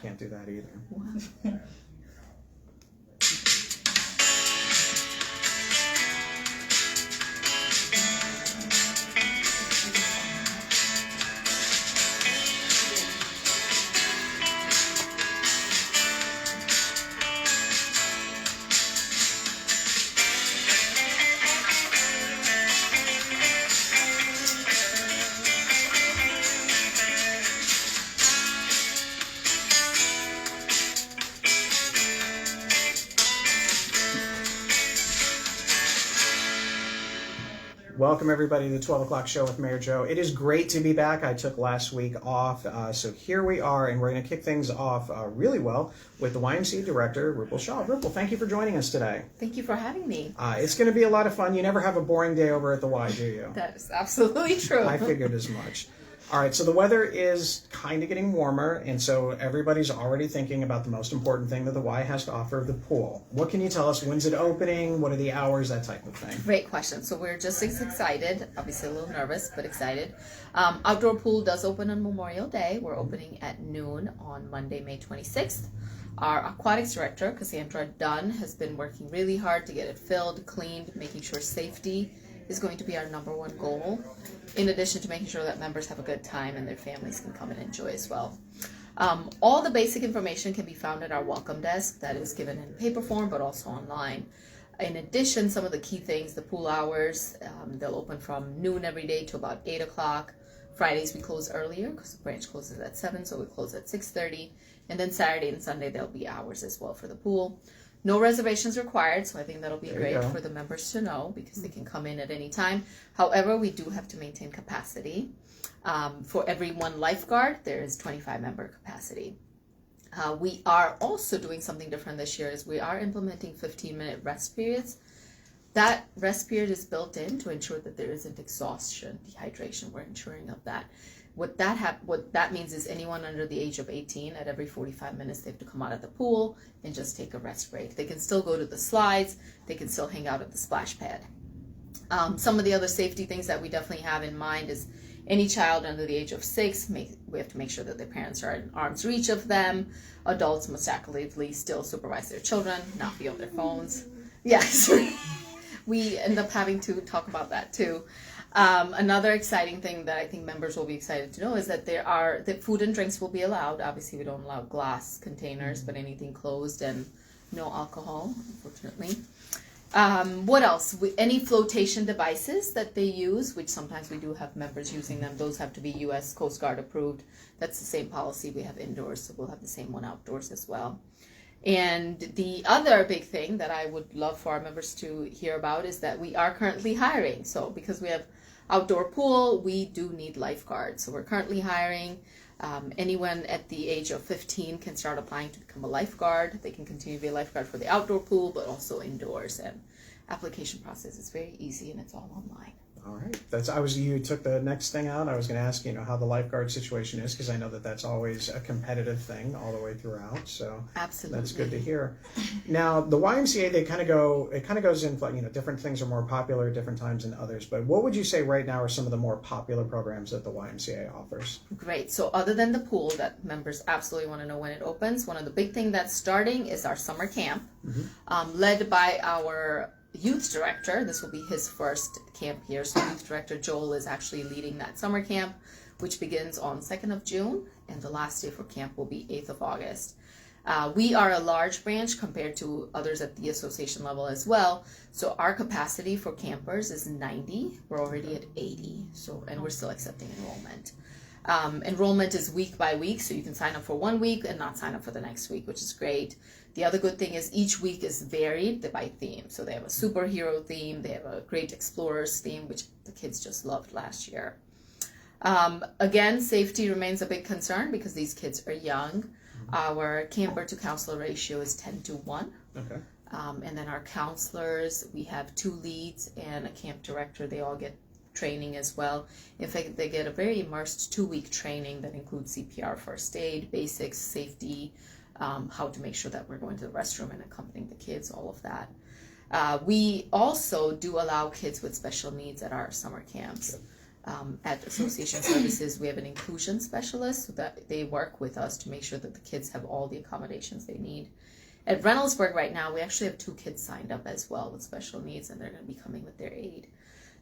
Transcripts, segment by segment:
can't do that either. Wow. Welcome, everybody, to the 12 o'clock show with Mayor Joe. It is great to be back. I took last week off, so here we are, and we're going to kick things off really well with the YMCA director, Rupal Shah. Rupal, thank you for joining us today. Thank you for having me. It's going to be a lot of fun. You never have a boring day over at the Y, do you? That is absolutely true. I figured as much. All right, so the weather is kind of getting warmer, and so everybody's already thinking about the most important thing that the Y has to offer, the pool. What can you tell us? When's it opening? What are the hours? That type of thing. Great question. So we're just as excited, obviously a little nervous, but excited. Outdoor pool does open on Memorial Day. We're opening at noon on Monday, May 26th. Our aquatics director, Cassandra Dunn, has been working really hard to get it filled, cleaned, making sure safety is going to be our #1 goal, in addition to making sure that members have a good time and their families can come and enjoy as well. All the basic information can be found at our welcome desk that is given in paper form but also online. In addition, some of the key things, the pool hours, they'll open from noon every day to about 8 o'clock. Fridays we close earlier because the branch closes at 7, so we close at 6:30. And then Saturday and Sunday there'll be hours as well for the pool. No reservations required, so I think that'll be great for the members to know because they can come in at any time. However, we do have to maintain capacity. For every one lifeguard, there is 25 member capacity. We are also doing something different this year is we are implementing 15-minute rest periods. That rest period is built in to ensure that there isn't exhaustion, dehydration. We're ensuring of that. What that means is anyone under the age of 18, at every 45 minutes, they have to come out of the pool and just take a rest break. They can still go to the slides. They can still hang out at the splash pad. Some of the other safety things that we definitely have in mind is any child under the age of 6, we have to make sure that their parents are in arm's reach of them. Adults must actively still supervise their children, not be on their phones. Yes, we end up having to talk about that too. Another exciting thing that I think members will be excited to know is that that food and drinks will be allowed. Obviously, we don't allow glass containers, but anything closed and no alcohol, unfortunately. What else? Any flotation devices that they use, which sometimes we do have members using them, those have to be U.S. Coast Guard approved. That's the same policy we have indoors, so we'll have the same one outdoors as well. And the other big thing that I would love for our members to hear about is that we are currently hiring. So because we have outdoor pool, we do need lifeguards. So we're currently hiring. Anyone at the age of 15 can start applying to become a lifeguard. They can continue to be a lifeguard for the outdoor pool, but also indoors. And application process is very easy and it's all online. All right. You took the next thing out. I was going to ask, how the lifeguard situation is, because I know that that's always a competitive thing all the way throughout. So absolutely, that's good to hear. Now, the YMCA, it kind of goes in, different things are more popular at different times than others. But what would you say right now are some of the more popular programs that the YMCA offers? Great. So other than the pool that members absolutely want to know when it opens, one of the big things that's starting is our summer camp, led by our youth director. This will be his first camp here. So youth director Joel is actually leading that summer camp, which begins on 2nd of June, and the last day for camp will be 8th of August. We are a large branch compared to others at the association level as well. So our capacity for campers is 90. We're already at 80. And we're still accepting enrollment. Enrollment is week by week, so you can sign up for 1 week and not sign up for the next week, which is great. The other good thing is each week is varied by theme. So they have a superhero theme, they have a great explorers theme, which the kids just loved last year. Again, safety remains a big concern because these kids are young. Our camper to counselor ratio is 10-1. Okay. And then our counselors, we have 2 leads and a camp director. They all get training as well. In fact, they get a very immersed 2-week training that includes CPR, first aid, basics, safety, how to make sure that we're going to the restroom and accompanying the kids, all of that. We also do allow kids with special needs at our summer camps. At Association Services, we have an inclusion specialist so that they work with us to make sure that the kids have all the accommodations they need. At Reynoldsburg right now, we actually have 2 kids signed up as well with special needs, and they're going to be coming with their aide.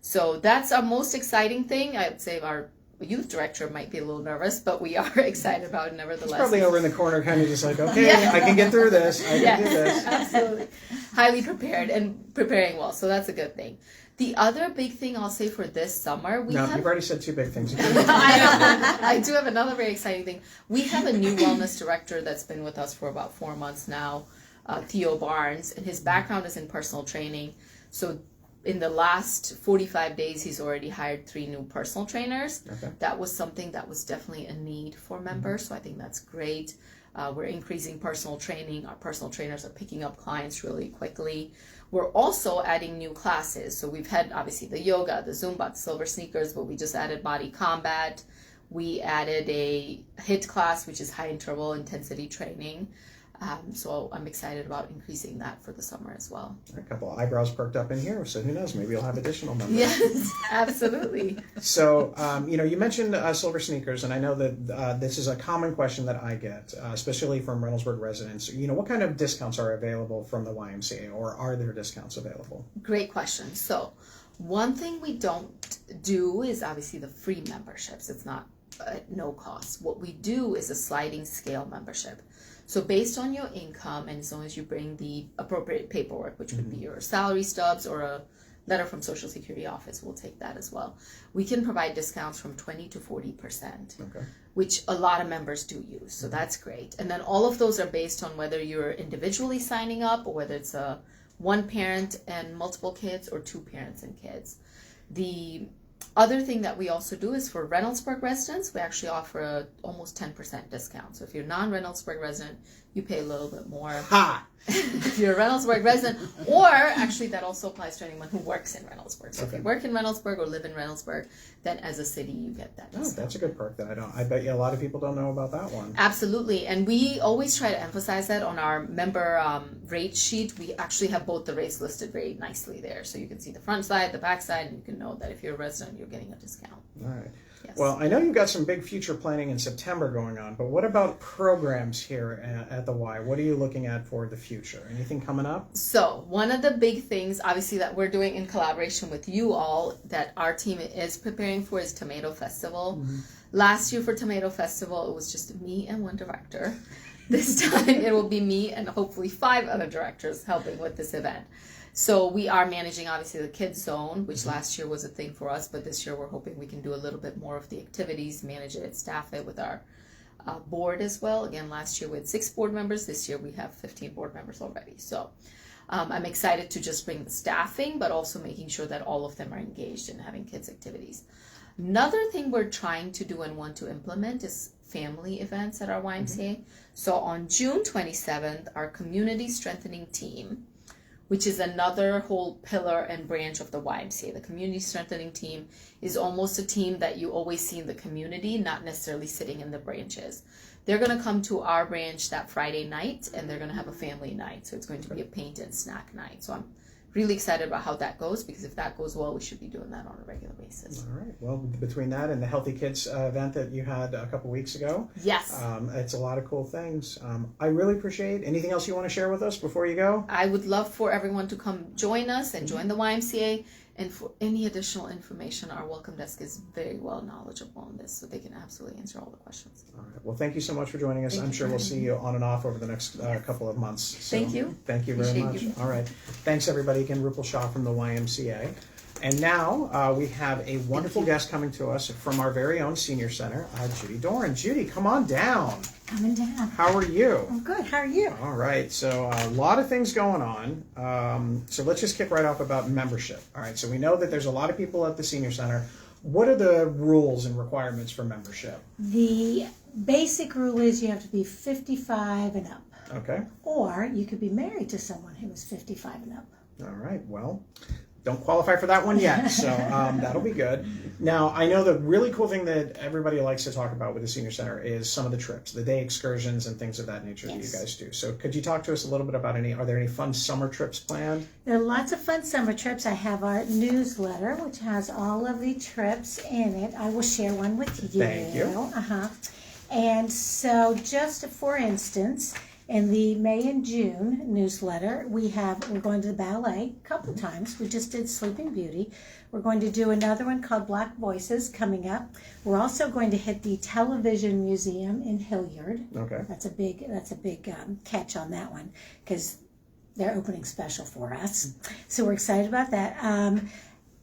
So that's our most exciting thing. I'd say our youth director might be a little nervous, but we are excited about it nevertheless. He's probably over in the corner kind of just like, okay, yeah. I can get through this. I can do this. Absolutely. Highly prepared and preparing well, so that's a good thing. The other big thing I'll say for this summer, you've already said 2 big things. I do have another very exciting thing. We have a new wellness director that's been with us for about 4 months now, Theo Barnes, and his background is in personal training. So in the last 45 days, he's already hired 3 new personal trainers. Okay. That was something that was definitely a need for members, so I think that's great. We're increasing personal training. Our personal trainers are picking up clients really quickly. We're also adding new classes. So we've had obviously the yoga, the Zumba, the silver sneakers, but we just added body combat. We added a HIIT class, which is high interval intensity training. So I'm excited about increasing that for the summer as well. A couple of eyebrows perked up in here, so who knows? Maybe you'll have additional members. Yes, absolutely. So, you mentioned silver sneakers, and I know that this is a common question that I get, especially from Reynoldsburg residents. What kind of discounts are available from the YMCA, or are there discounts available? Great question. So, one thing we don't do is obviously the free memberships. It's not at no cost. What we do is a sliding scale membership. So based on your income, and as long as you bring the appropriate paperwork, which would be your salary stubs or a letter from Social Security office, we'll take that as well. We can provide discounts from 20 to 40%, okay, which a lot of members do use. So that's great. And then all of those are based on whether you're individually signing up or whether it's a 1 parent and multiple kids or 2 parents and kids. The other thing that we also do is for Reynoldsburg residents, we actually offer a almost 10% discount. So if you're a non-Reynoldsburg resident, you pay a little bit more. Ha! If you're a Reynoldsburg resident, or actually that also applies to anyone who works in Reynoldsburg. So okay, if you work in Reynoldsburg or live in Reynoldsburg, then as a city you get that discount. Oh, that's a good perk that I bet you a lot of people don't know about that one. Absolutely, and we always try to emphasize that on our member rate sheet. We actually have both the rates listed very nicely there, so you can see the front side, the back side, and you can know that if you're a resident, you're getting a discount. All right. Yes. Well, I know you've got some big future planning in September going on, but what about programs here at the Y? What are you looking at for the future? Anything coming up? So one of the big things, obviously, that we're doing in collaboration with you all, that our team is preparing for is Tomato Festival. Mm-hmm. Last year for Tomato Festival, it was just me and 1 director. This time it will be me and hopefully 5 other directors helping with this event. So we are managing, obviously, the kids zone, which last year was a thing for us, but this year we're hoping we can do a little bit more of the activities, manage it, staff it with our board as well. Again, last year we had 6 board members. This year we have 15 board members already. So I'm excited to just bring the staffing, but also making sure that all of them are engaged in having kids activities. Another thing we're trying to do and want to implement is family events at our YMCA. So on June 27th, our community strengthening team, which is another whole pillar and branch of the YMCA. The community strengthening team is almost a team that you always see in the community, not necessarily sitting in the branches. They're going to come to our branch that Friday night, and they're going to have a family night. So it's going to be a paint and snack night. So I'm really excited about how that goes, because if that goes well, we should be doing that on a regular basis. All right. Well, between that and the Healthy Kids event that you had a couple weeks ago, yes, it's a lot of cool things. I really appreciate it. Anything else you want to share with us before you go? I would love for everyone to come join us and join the YMCA. And for any additional information, our welcome desk is very well knowledgeable on this, so they can absolutely answer all the questions. All right. Well, thank you so much for joining us. I'm sure we'll see you on and off over the next couple of months. So thank you. Thank you very much. All right. Thanks, everybody. Again, Rupal Shah from the YMCA. And now we have a wonderful guest coming to us from our very own senior center, Judy Doran. Judy, come on down. Coming down. How are you? I'm good. How are you? All right. So a lot of things going on. So let's just kick right off about membership. All right. So we know that there's a lot of people at the senior center. What are the rules and requirements for membership? The basic rule is you have to be 55 and up. Okay. Or you could be married to someone who is 55 and up. All right. Well, don't qualify for that one yet, so that'll be good. Now, I know the really cool thing that everybody likes to talk about with the Senior Center is some of the trips, the day excursions and things of that nature that you guys do. So could you talk to us a little bit about are there any fun summer trips planned? There are lots of fun summer trips. I have our newsletter, which has all of the trips in it. I will share one with you. Thank you. And so just for instance, in the May and June newsletter, we're going to the ballet a couple of times. We just did Sleeping Beauty. We're going to do another one called Black Voices coming up. We're also going to hit the Television Museum in Hilliard. Okay. That's a big catch on that one because they're opening special for us. So we're excited about that.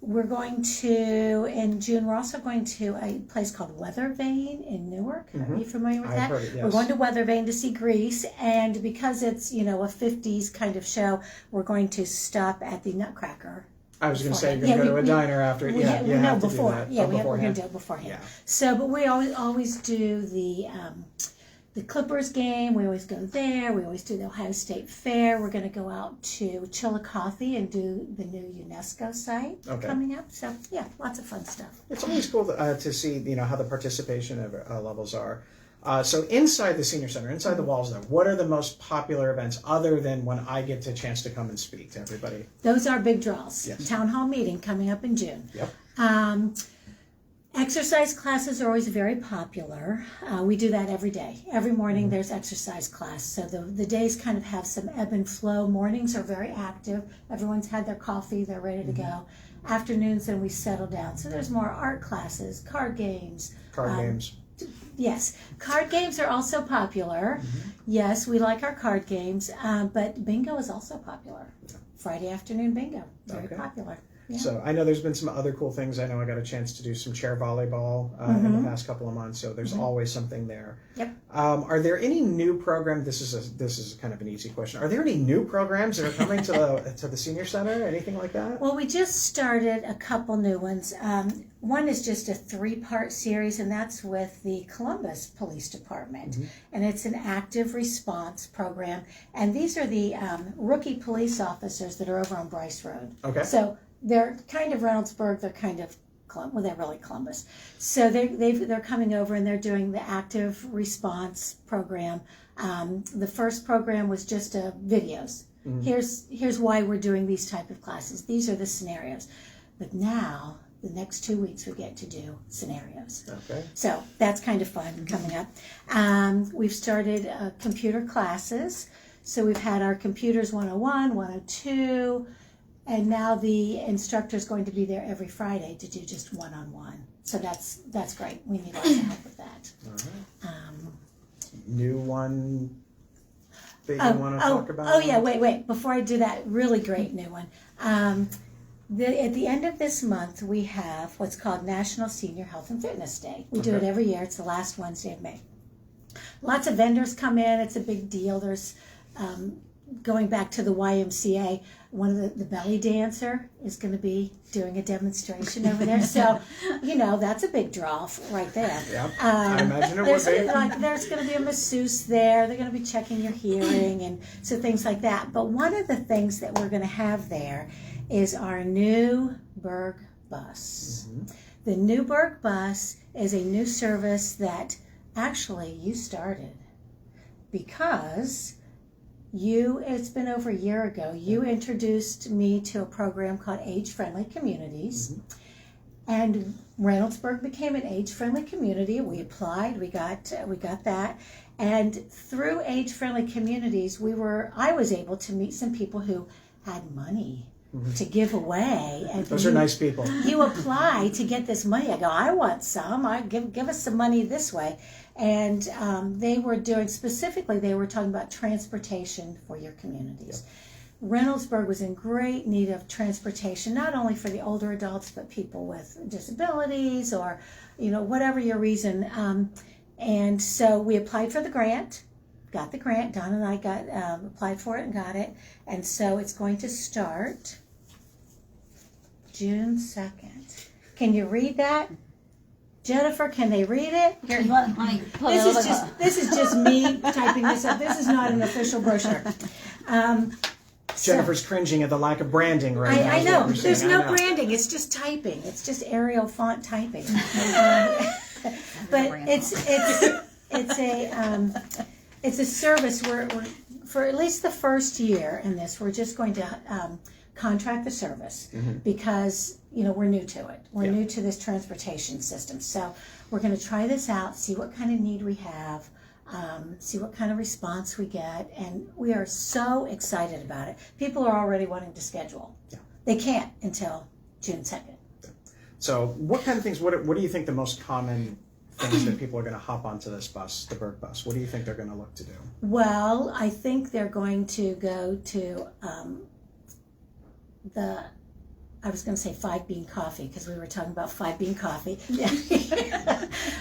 We're going to, in June, we're also going to a place called Weather Vane in Newark. Are you familiar with that? I've heard it, yes. We're going to Weather Vane to see Grease, and because it's, a 50s kind of show, we're going to stop at the Nutcracker. I was going to say, you're going to go to a diner after. We have to do that. We're going to do it beforehand. Yeah. So, but we always do the Clippers game. We always go there. We always do the Ohio State Fair. We're going to go out to Chillicothe and do the new UNESCO site coming up. So, yeah, lots of fun stuff. It's always cool to see, how the participation levels are. So inside the Senior Center, inside the walls there, what are the most popular events other than when I get a chance to come and speak to everybody? Those are big draws. Yes. Town hall meeting coming up in June. Yep. Exercise classes are always very popular. We do that every day. Every morning there's exercise class. So the days kind of have some ebb and flow. Mornings are very active. Everyone's had their coffee. They're ready to go. Afternoons, then we settle down. So there's more art classes, card games. Games. Yes. Card games are also popular. Yes, we like our card games. But bingo is also popular. Friday afternoon bingo. Very popular. Yeah. So I know there's been some other cool things. I know I got a chance to do some chair volleyball in the past couple of months. So there's always something there. Yep. Are there any new programs? This is kind of an easy question. Are there any new programs that are coming to the Senior Center? Anything like that? Well, we just started a couple new ones. One is just a 3-part series, and that's with the Columbus Police Department. And it's an active response program. And these are the rookie police officers that are over on Bryce Road. Okay. So they're kind of Reynoldsburg, they're kind of, they're really Columbus. So they're coming over and they're doing the active response program. The first program was just videos. Here's why we're doing these type of classes. These are the scenarios. But now, the next 2 weeks we get to do scenarios. Okay. So that's kind of fun coming up. We've started computer classes. So we've had our Computers 101, 102, and now the instructor's going to be there every Friday to do just one-on-one. So that's great. We need lots of help with that. All right. New one that you want to talk about? Oh, yeah, wait. Before I do that, really great new one. At the end of this month, we have what's called National Senior Health and Fitness Day. We do it every year. It's the last Wednesday of May. Lots of vendors come in. It's a big deal. There's going back to the YMCA, one of the belly dancer is going to be doing a demonstration over there. So, that's a big draw right there. Yeah, I imagine it would be. There's going to be a masseuse there. They're going to be checking your hearing and so things like that. But one of the things that we're going to have there is our new Berg bus. The new Berg bus is a new service that actually you started because it's been over a year ago, you introduced me to a program called Age-Friendly Communities. And Reynoldsburg became an age-friendly community. We applied, we got that. And through Age-Friendly Communities, I was able to meet some people who had money to give away. And those are nice people. You apply to get this money. I go, I want some. Give us some money this way. And they were talking about transportation for your communities. Yep. Reynoldsburg was in great need of transportation, not only for the older adults, but people with disabilities or, whatever your reason. And so we applied for the grant, got the grant. Don and I applied for it and got it. And so it's going to start June 2nd. Can you read that? Jennifer, can they read it? Here, let me pull This is just me typing this up. This is not an official brochure. Jennifer's cringing at the lack of branding right now. I is know. what we're There's saying. I no know. branding. It's just typing. It's just Arial font typing. But it's a service where we're for at least the first year in this, we're just going to contract the service because we're new to it. We're new to this transportation system, so we're going to try this out, see what kind of need we have. See what kind of response we get, and we are so excited about it. People are already wanting to schedule. Yeah. They can't until June 2nd. So what kind of things, what do you think the most common things that people are going to hop onto this bus, the Berg bus? What do you think they're going to look to do? Well, I think they're going to go to I was going to say 5-bean coffee because we were talking about 5-bean coffee.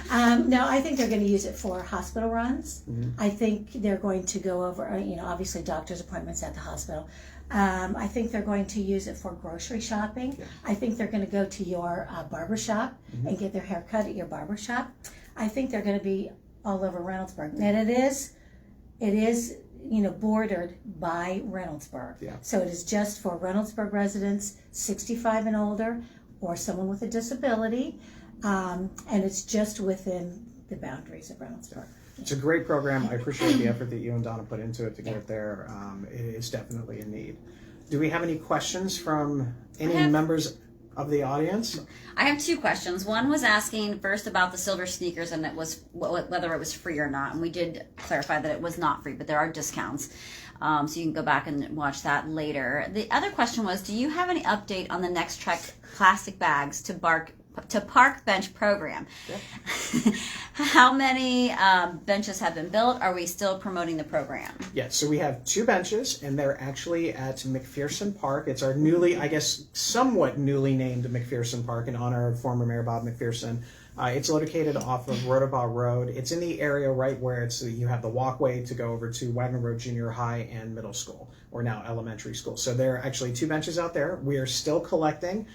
No, I think they're going to use it for hospital runs. I think they're going to go over, obviously doctor's appointments at the hospital. I think they're going to use it for grocery shopping. Yeah. I think they're going to go to your barber shop and get their hair cut at your barber shop. I think they're going to be all over Reynoldsburg. And it is bordered by Reynoldsburg. Yeah. So it is just for Reynoldsburg residents 65 and older or someone with a disability. And it's just within the boundaries of Reynoldsburg. It's a great program. I appreciate the effort that you and Donna put into it to get it there. It is definitely a need. Do we have any questions from any members of the audience? I have 2 questions. One was asking first about the silver sneakers and it was whether it was free or not. And we did clarify that it was not free, but there are discounts. So you can go back and watch that later. The other question was, do you have any update on the Next Trek plastic bags to park bench program? Yep. How many benches have been built? Are we still promoting the program? Yeah, so we have 2 benches, and they're actually at McPherson Park. It's our somewhat newly named McPherson Park in honor of former Mayor Bob McPherson. It's located off of Rotobaugh Road. It's in the area right where you have the walkway to go over to Wagner Road Junior High and Middle School, or now elementary school. So there are actually 2 benches out there. We are still collecting.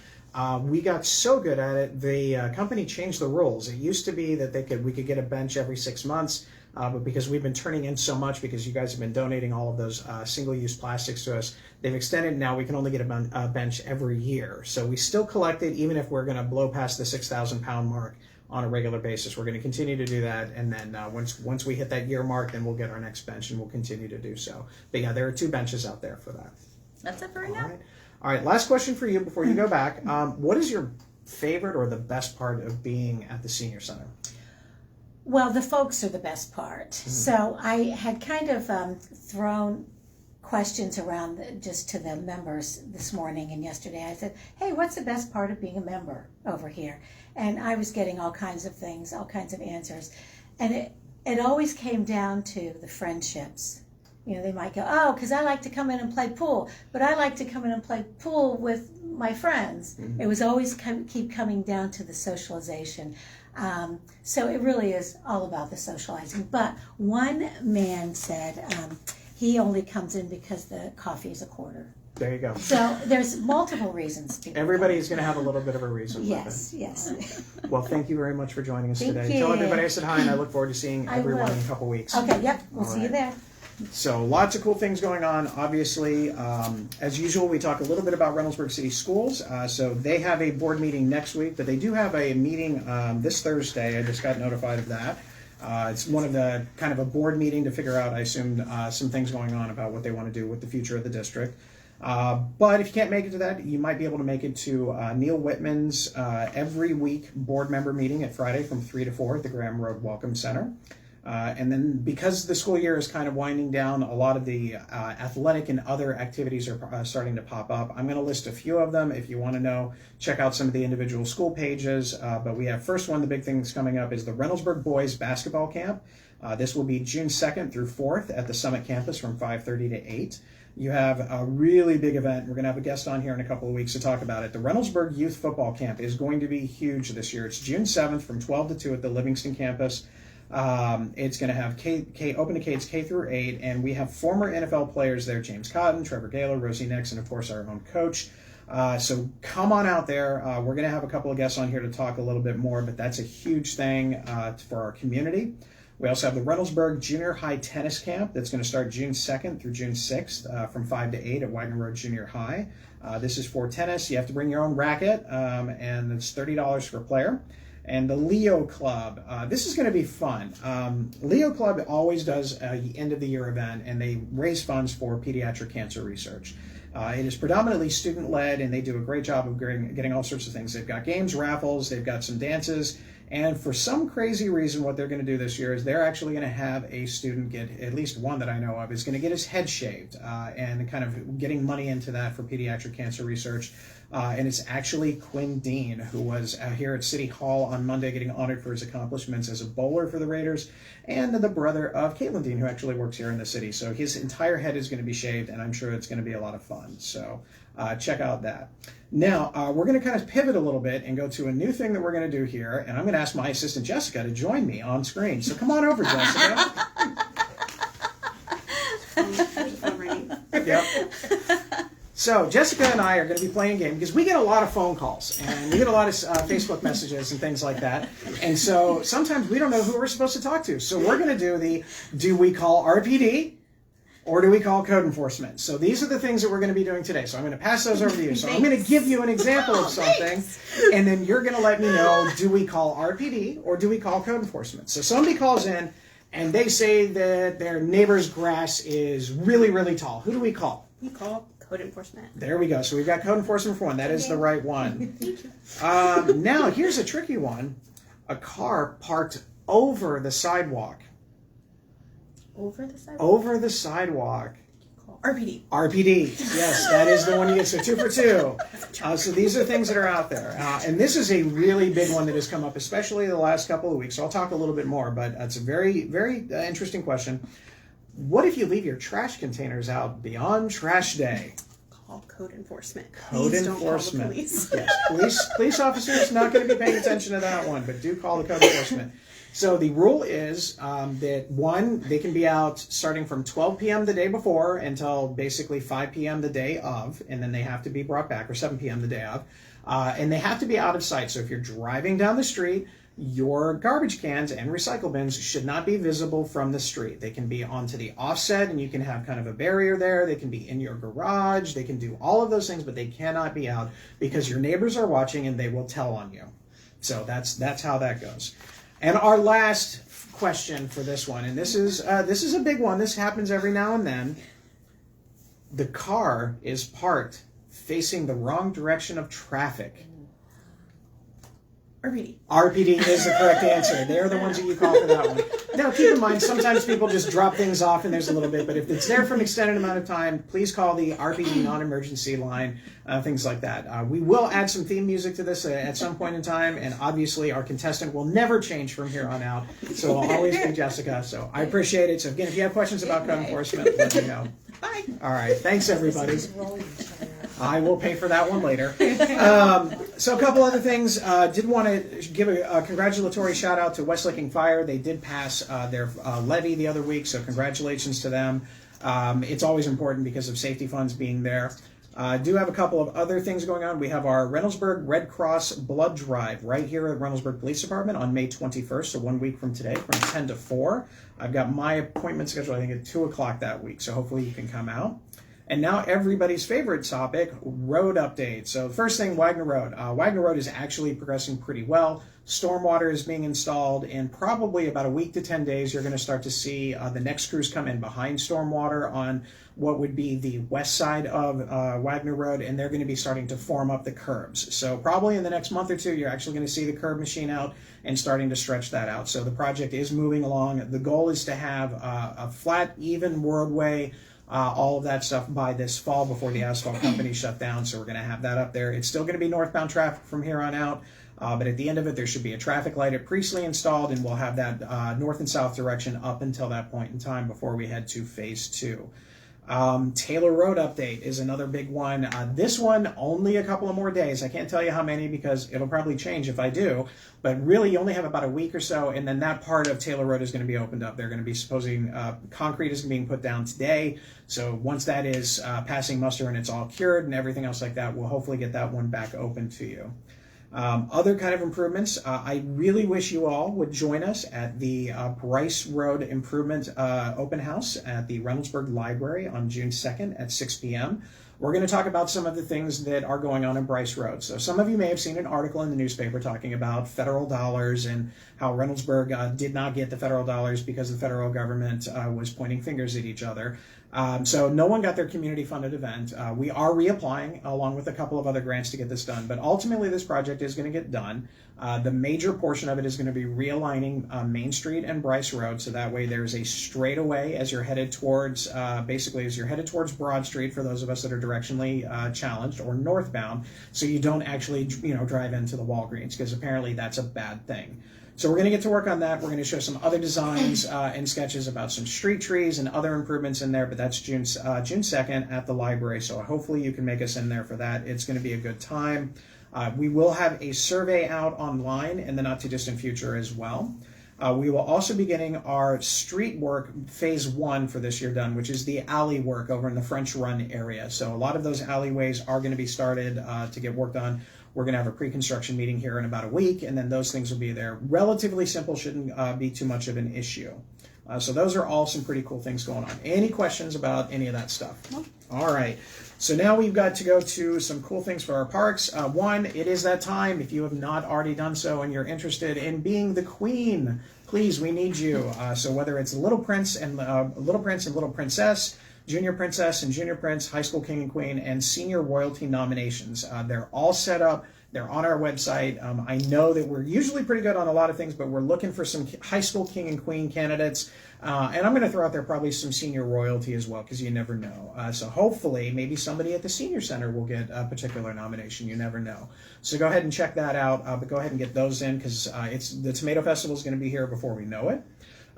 We got so good at it, the company changed the rules. It used to be that we could get a bench every 6 months, but because we've been turning in so much, because you guys have been donating all of those single-use plastics to us, they've extended. Now we can only get a bench every year. So we still collect it, even if we're going to blow past the 6,000-pound mark on a regular basis. We're going to continue to do that, and then once we hit that year mark, then we'll get our next bench, and we'll continue to do so. But yeah, there are 2 benches out there for that. That's it for right now. All right, last question for you before you go back. What is your favorite or the best part of being at the Senior Center? Well, the folks are the best part. So I had kind of thrown questions around just to the members this morning and yesterday. I said, hey, what's the best part of being a member over here? And I was getting all kinds of things, all kinds of answers. And it always came down to the friendships. They might go, oh, because I like to come in and play pool, but I like to come in and play pool with my friends. It was always keep coming down to the socialization. So it really is all about the socializing. But one man said he only comes in because the coffee is $0.25. There you go. So there's multiple reasons. Everybody's going to have a little bit of a reason. Yes. Well, thank you very much for joining us Thank today. you. Tell everybody I said hi, and I look forward to seeing everyone in a couple weeks. Okay, yep. We'll All see you right. there. So lots of cool things going on. Obviously, as usual, we talk a little bit about Reynoldsburg City Schools. So they have a board meeting next week, but they do have a meeting this Thursday. I just got notified of that. It's one of the kind of a board meeting to figure out, I assume, some things going on about what they want to do with the future of the district. But if you can't make it to that, you might be able to make it to Neil Whitman's every week board member meeting at Friday from 3 to 4 at the Graham Road Welcome Center. And then because the school year is kind of winding down, a lot of the athletic and other activities are starting to pop up. I'm going to list a few of them. If you want to know, check out some of the individual school pages. But we have first one, the big thing that's coming up is the Reynoldsburg Boys Basketball Camp. This will be June 2nd through 4th at the Summit Campus from 5:30 to 8. You have a really big event. We're going to have a guest on here in a couple of weeks to talk about it. The Reynoldsburg Youth Football Camp is going to be huge this year. It's June 7th from 12 to 2 at the Livingston campus. It's going to have open to kids K through 8, and we have former NFL players there: James Cotton, Trevor Gaylor, Rosie Nix, and of course our own coach. So come on out there. We're going to have a couple of guests on here to talk a little bit more, but that's a huge thing for our community. We also have the Reynoldsburg Junior High Tennis Camp that's going to start June 2nd through June 6th from 5 to 8 at Wagner Road Junior High. This is for tennis. You have to bring your own racket, and it's $30 per player. And the Leo Club, this is going to be fun. Leo Club always does an end-of-the-year event, and they raise funds for pediatric cancer research. It is predominantly student-led, and they do a great job of getting all sorts of things. They've got games, raffles, they've got some dances, and for some crazy reason, what they're going to do this year is they're actually going to have a student get, at least one that I know of, is going to get his head shaved, and kind of getting money into that for pediatric cancer research. And it's actually Quinn Dean, who was here at City Hall on Monday getting honored for his accomplishments as a bowler for the Raiders, and the brother of Caitlin Dean, who actually works here in the city. So his entire head is going to be shaved, and I'm sure it's going to be a lot of fun. So check out that. Now, we're going to kind of pivot a little bit and go to a new thing that we're going to do here, and I'm going to ask my assistant Jessica to join me on screen. So come on over, Jessica. Yep. So Jessica and I are going to be playing a game because we get a lot of phone calls and we get a lot of Facebook messages and things like that. And so sometimes we don't know who we're supposed to talk to. So we're going to do do we call RPD or do we call code enforcement? So these are the things that we're going to be doing today. So I'm going to pass those over to you. So I'm going to give you an example of something, and then you're going to let me know, do we call RPD or do we call code enforcement? So somebody calls in and they say that their neighbor's grass is really, really tall. Who do we call? We call code enforcement. There we go. So we've got code enforcement for one. That is the right one. Now, here's a tricky one. A car parked over the sidewalk. Over the sidewalk? Over the sidewalk. RPD. RPD. Yes, that is the one you get. So 2 for 2. So these are things that are out there. And this is a really big one that has come up, especially the last couple of weeks. So I'll talk a little bit more, but it's a very, very interesting question. What if you leave your trash containers out beyond trash day? Call code enforcement. Code Please enforcement. Don't call the Yes, police officers not going to be paying attention to that one, but do call the code enforcement. So the rule is that one, they can be out starting from 12 p.m. the day before until basically 5 p.m. the day of, and then they have to be brought back, or 7 p.m. the day of, and they have to be out of sight. So if you're driving down the street, your garbage cans and recycle bins should not be visible from the street. They can be onto the offset, and you can have kind of a barrier there. They can be in your garage. They can do all of those things, but they cannot be out because your neighbors are watching and they will tell on you. So that's how that goes. And our last question for this one, and this is a big one. This happens every now and then. The car is parked facing the wrong direction of traffic. RPD. RPD is the correct answer. They're the ones that you call for that one. Now, keep in mind, sometimes people just drop things off and there's a little bit, but if it's there for an extended amount of time, please call the RPD non-emergency line, things like that. We will add some theme music to this at some point in time, and obviously our contestant will never change from here on out, so I'll always be Jessica. So I appreciate it. So again, if you have questions about code enforcement, let me know. Bye. All right. Thanks, everybody. I will pay for that one later. So a couple other things. Did want to give a congratulatory shout out to West Licking Fire. They did pass their levy the other week, so congratulations to them. It's always important because of safety funds being there. Do have a couple of other things going on. We have our Reynoldsburg Red Cross Blood Drive right here at Reynoldsburg Police Department on May 21st, so 1 week from today, from 10 to 4. I've got my appointment scheduled, I think, at 2 o'clock that week, so hopefully you can come out. And now everybody's favorite topic, road update. So first thing, Wagner Road. Wagner Road is actually progressing pretty well. Stormwater is being installed. In probably about a week to 10 days, you're going to start to see the next crews come in behind Stormwater on what would be the west side of Wagner Road, and they're going to be starting to form up the curbs. So probably in the next month or two, you're actually going to see the curb machine out and starting to stretch that out. So the project is moving along. The goal is to have a flat, even roadway, all of that stuff by this fall before the asphalt company shut down. So we're going to have that up there. It's still going to be northbound traffic from here on out, but at the end of it, there should be a traffic light at Priestley installed, and we'll have that north and south direction up until that point in time before we head to phase 2. Taylor Road update is another big one. This one, only a couple of more days. I can't tell you how many because it'll probably change if I do, but really you only have about a week or so, and then that part of Taylor Road is going to be opened up. They're going to be supposing concrete is being put down today, so once that is passing muster and it's all cured and everything else like that, we'll hopefully get that one back open to you. Other kind of improvements, I really wish you all would join us at the Bryce Road Improvement Open House at the Reynoldsburg Library on June 2nd at 6 p.m. We're going to talk about some of the things that are going on in Bryce Road. So some of you may have seen an article in the newspaper talking about federal dollars and how Reynoldsburg did not get the federal dollars because the federal government was pointing fingers at each other. So no one got their community-funded event. We are reapplying along with a couple of other grants to get this done, but ultimately this project is going to get done. The major portion of it is going to be realigning Main Street and Bryce Road, so that way there's a straightaway as you're headed towards, Broad Street for those of us that are directionally challenged, or northbound, so you don't actually, drive into the Walgreens, because apparently that's a bad thing. So we're going to get to work on that. We're going to show some other designs and sketches about some street trees and other improvements in there, but that's June 2nd at the library, so hopefully you can make us in there for that. It's going to be a good time. We will have a survey out online in the not-too-distant future as well. We will also be getting our street work phase 1 for this year done, which is the alley work over in the French Run area. So a lot of those alleyways are going to be started to get work done. We're going to have a pre-construction meeting here in about a week, and then those things will be there. Relatively simple, shouldn't be too much of an issue. So those are all some pretty cool things going on. Any questions about any of that stuff? All right. So now we've got to go to some cool things for our parks. One, it is that time. If you have not already done so and you're interested in being the queen, please, we need you. So whether it's Little Prince and Little Princess, Junior Princess and Junior Prince, High School King and Queen, and Senior Royalty nominations. They're all set up. They're on our website. I know that we're usually pretty good on a lot of things, but we're looking for some High School King and Queen candidates. And I'm going to throw out there probably some Senior Royalty as well, because you never know. So hopefully maybe somebody at the Senior Center will get a particular nomination. You never know. So go ahead and check that out. But go ahead and get those in, because the Tomato Festival is going to be here before we know it.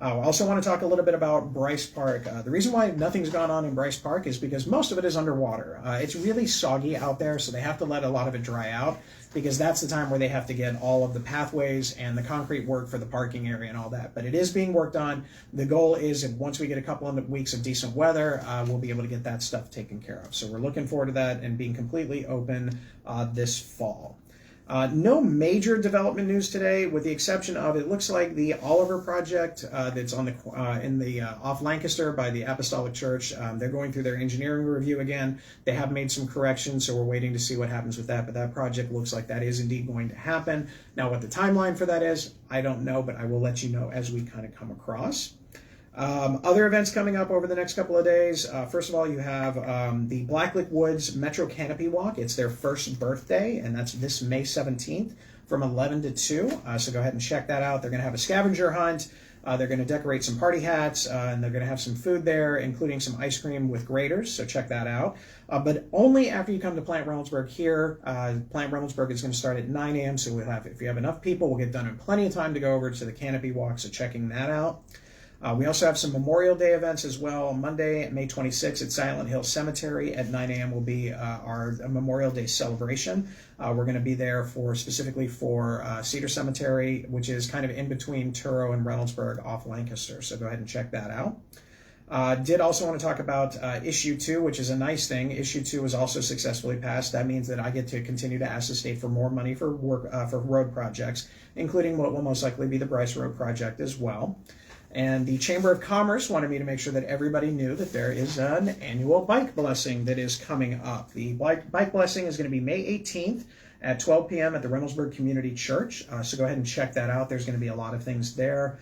I also want to talk a little bit about Bryce Park. The reason why nothing's gone on in Bryce Park is because most of it is underwater. It's really soggy out there, so they have to let a lot of it dry out, because that's the time where they have to get all of the pathways and the concrete work for the parking area and all that. But it is being worked on. The goal is that once we get a couple of weeks of decent weather, we'll be able to get that stuff taken care of. So we're looking forward to that and being completely open this fall. No major development news today, with the exception of, it looks like the Oliver project that's on the off Lancaster by the Apostolic Church. They're going through their engineering review again. They have made some corrections, so we're waiting to see what happens with that. But that project looks like that is indeed going to happen. Now, what the timeline for that is, I don't know, but I will let you know as we kind of come across. Other events coming up over the next couple of days. First of all, you have the Blacklick Woods Metro Canopy Walk. It's their first birthday, and that's this May 17th from 11 to 2. So go ahead and check that out. They're going to have a scavenger hunt. They're going to decorate some party hats, and they're going to have some food there, including some ice cream with graters. So check that out. But only after you come to Plant Reynoldsburg here. Plant Reynoldsburg is going to start at 9 a.m. So if you have enough people, we'll get done in plenty of time to go over to the Canopy Walk. So checking that out. We also have some Memorial Day events as well. Monday, May 26th at Silent Hill Cemetery at 9 a.m. will be our Memorial Day celebration. We're going to be there specifically for Cedar Cemetery, which is kind of in between Truro and Reynoldsburg off Lancaster. So go ahead and check that out. Did also want to talk about Issue 2, which is a nice thing. Issue 2 was also successfully passed. That means that I get to continue to ask the state for more money for road projects, including what will most likely be the Bryce Road project as well. And the Chamber of Commerce wanted me to make sure that everybody knew that there is an annual bike blessing that is coming up. The bike blessing is going to be May 18th at 12 p.m. at the Reynoldsburg Community Church. So go ahead and check that out. There's going to be a lot of things there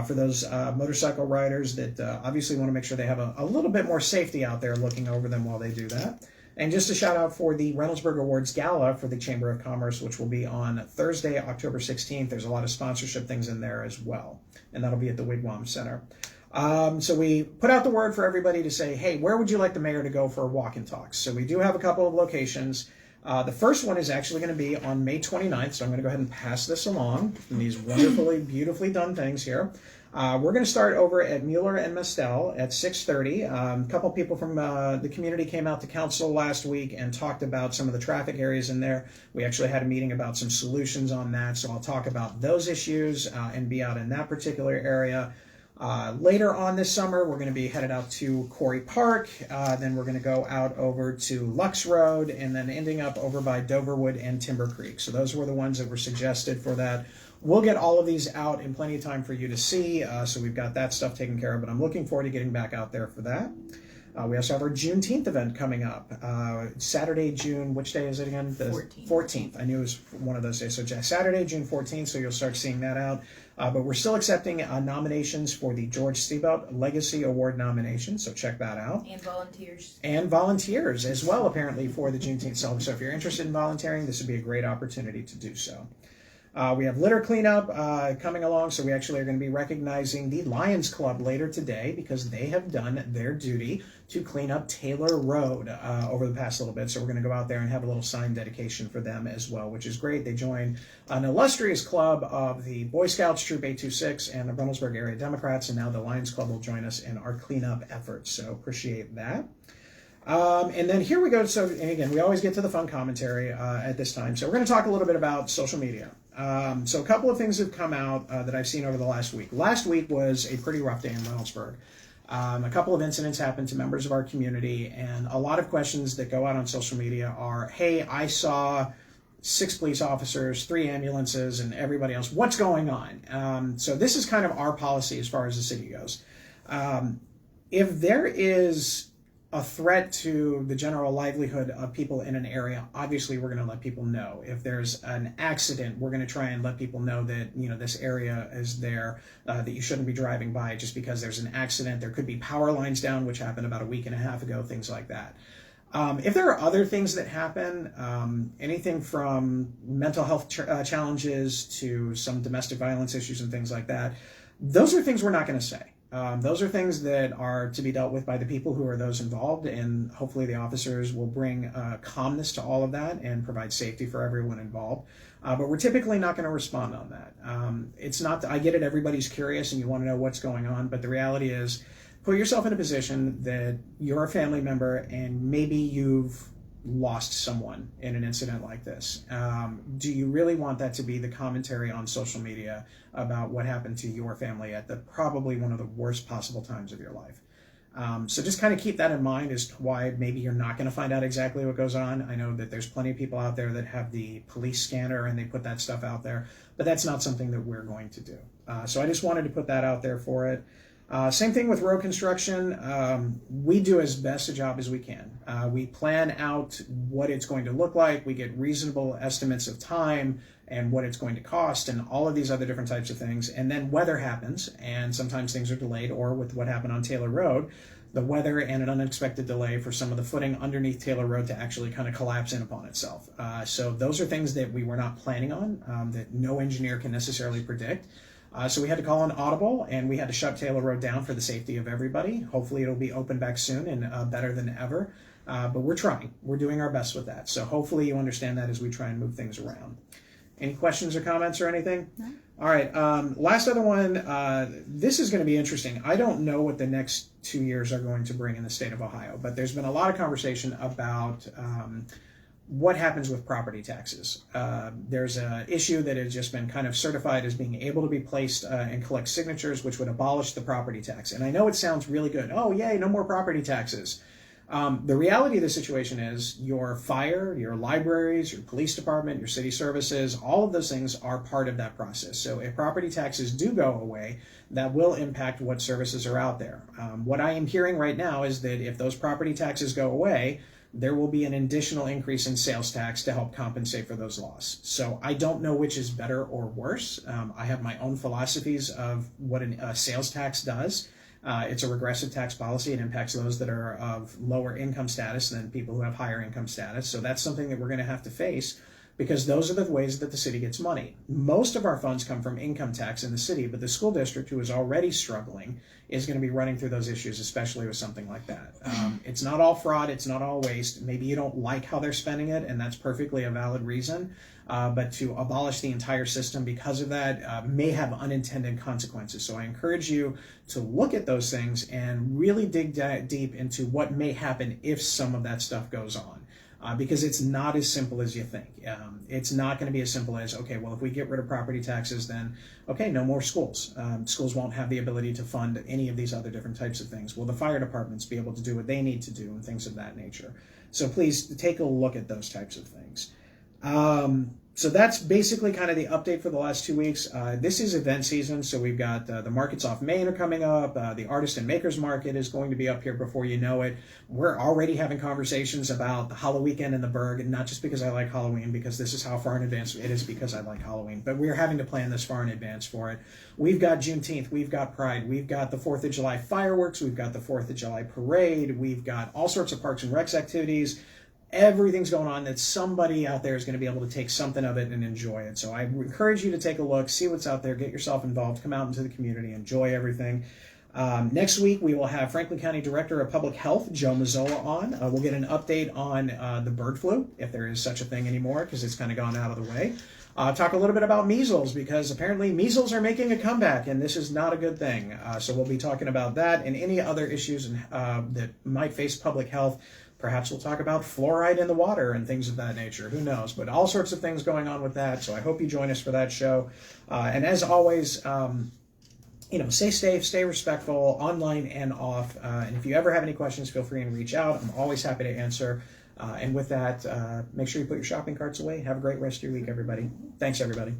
for those motorcycle riders that obviously want to make sure they have a little bit more safety out there looking over them while they do that. And just a shout out for the Reynoldsburg Awards Gala for the Chamber of Commerce, which will be on Thursday, October 16th. There's a lot of sponsorship things in there as well. And that'll be at the Wigwam Center. So we put out the word for everybody to say, hey, where would you like the mayor to go for walk and talks? So we do have a couple of locations. The first one is actually going to be on May 29th. So I'm going to go ahead and pass this along. And these wonderfully, beautifully done things here. We're going to start over at Mueller and Mestel at 6:30. A couple people from the community came out to council last week and talked about some of the traffic areas in there. We actually had a meeting about some solutions on that, so I'll talk about those issues and be out in that particular area. Later on this summer, we're going to be headed out to Quarry Park. Then we're going to go out over to Lux Road and then ending up over by Doverwood and Timber Creek. So those were the ones that were suggested for that. We'll get all of these out in plenty of time for you to see. So we've got that stuff taken care of, but I'm looking forward to getting back out there for that. We also have our Juneteenth event coming up. Saturday, June, which day is it again? The 14th. I knew it was one of those days. So Saturday, June 14th, so you'll start seeing that out. But we're still accepting nominations for the George Stiebaut Legacy Award nomination, so check that out. And volunteers. And volunteers as well, apparently, for the Juneteenth celebration. So if you're interested in volunteering, this would be a great opportunity to do so. We have litter cleanup coming along, so we actually are going to be recognizing the Lions Club later today because they have done their duty to clean up Taylor Road over the past little bit. So we're going to go out there and have a little sign dedication for them as well, which is great. They join an illustrious club of the Boy Scouts, Troop 826, and the Runnelsburg Area Democrats, and now the Lions Club will join us in our cleanup efforts. So appreciate that. And then here we go. So, and again, we always get to the fun commentary at this time. So we're going to talk a little bit about social media. So a couple of things have come out that I've seen over the last week. Last week was a pretty rough day in Runnelsburg. A couple of incidents happened to members of our community, and a lot of questions that go out on social media are, hey, I saw 6 police officers, 3 ambulances, and everybody else. What's going on? So this is kind of our policy as far as the city goes. If there is a threat to the general livelihood of people in an area, obviously we're going to let people know. If there's an accident, we're going to try and let people know that, you know, this area is there, that you shouldn't be driving by just because there's an accident. There could be power lines down, which happened about a week and a half ago, things like that. If there are other things that happen, anything from mental health challenges to some domestic violence issues and things like that, those are things we're not going to say. Those are things that are to be dealt with by the people who are those involved, and hopefully the officers will bring calmness to all of that and provide safety for everyone involved. But we're typically not going to respond on that. It's not, I get it, everybody's curious and you want to know what's going on, but the reality is put yourself in a position that you're a family member and maybe you've lost someone in an incident like this. Do you really want that to be the commentary on social media about what happened to your family at the probably one of the worst possible times of your life? So just kind of keep that in mind as to why maybe you're not going to find out exactly what goes on. I know that there's plenty of people out there that have the police scanner and they put that stuff out there, but that's not something that we're going to do. So I just wanted to put that out there for it. Same thing with road construction. We do as best a job as we can. We plan out what it's going to look like. We get reasonable estimates of time and what it's going to cost and all of these other different types of things. And then weather happens, and sometimes things are delayed, or with what happened on Taylor Road, the weather and an unexpected delay for some of the footing underneath Taylor Road to actually kind of collapse in upon itself. So those are things that we were not planning on, that no engineer can necessarily predict. So we had to call an audible, and we had to shut Taylor Road down for the safety of everybody. Hopefully it'll be open back soon and better than ever. But we're trying. We're doing our best with that. So hopefully you understand that as we try and move things around. Any questions or comments or anything? No. All right. Last other one. This is going to be interesting. I don't know what the next 2 years are going to bring in the state of Ohio, but there's been a lot of conversation about what happens with property taxes. There's an issue that has just been kind of certified as being able to be placed and collect signatures, which would abolish the property tax. And I know it sounds really good. Oh, yay, no more property taxes. The reality of the situation is your fire, your libraries, your police department, your city services, all of those things are part of that process. So if property taxes do go away, that will impact what services are out there. What I am hearing right now is that if those property taxes go away, there will be an additional increase in sales tax to help compensate for those losses. So I don't know which is better or worse. I have my own philosophies of what a sales tax does. It's a regressive tax policy. It impacts those that are of lower income status than people who have higher income status. So that's something that we're going to have to face, because those are the ways that the city gets money. Most of our funds come from income tax in the city, but the school district, who is already struggling, is going to be running through those issues, especially with something like that. It's not all fraud. It's not all waste. Maybe you don't like how they're spending it, and that's perfectly a valid reason. But to abolish the entire system because of that may have unintended consequences. So I encourage you to look at those things and really dig deep into what may happen if some of that stuff goes on. because it's not as simple as you think. It's not going to be as simple as, okay, well, if we get rid of property taxes, then, okay, no more schools. Schools won't have the ability to fund any of these other different types of things. Will the fire departments be able to do what they need to do and things of that nature? So please take a look at those types of things. So that's basically kind of the update for the last 2 weeks. This is event season, so we've got the markets off Main are coming up. The Artist and Makers Market is going to be up here before you know it. We're already having conversations about the Halloween weekend in the Berg, and not just because I like Halloween, because this is how far in advance it is because I like Halloween, but we're having to plan this far in advance for it. We've got Juneteenth, we've got Pride, we've got the 4th of July fireworks, we've got the 4th of July parade, we've got all sorts of Parks and Recs activities. Everything's going on that somebody out there is going to be able to take something of it and enjoy it. So I encourage you to take a look, see what's out there, get yourself involved, come out into the community, enjoy everything. Next week, we will have Franklin County Director of Public Health, Joe Mazzola, on. We'll get an update on the bird flu, if there is such a thing anymore, because it's kind of gone out of the way. Talk a little bit about measles, because apparently measles are making a comeback, and this is not a good thing. So we'll be talking about that and any other issues that might face public health. Perhaps we'll talk about fluoride in the water and things of that nature. Who knows? But all sorts of things going on with that. So I hope you join us for that show. And as always, stay safe, stay respectful, online and off. And if you ever have any questions, feel free and reach out. I'm always happy to answer. And with that, make sure you put your shopping carts away. Have a great rest of your week, everybody. Thanks, everybody.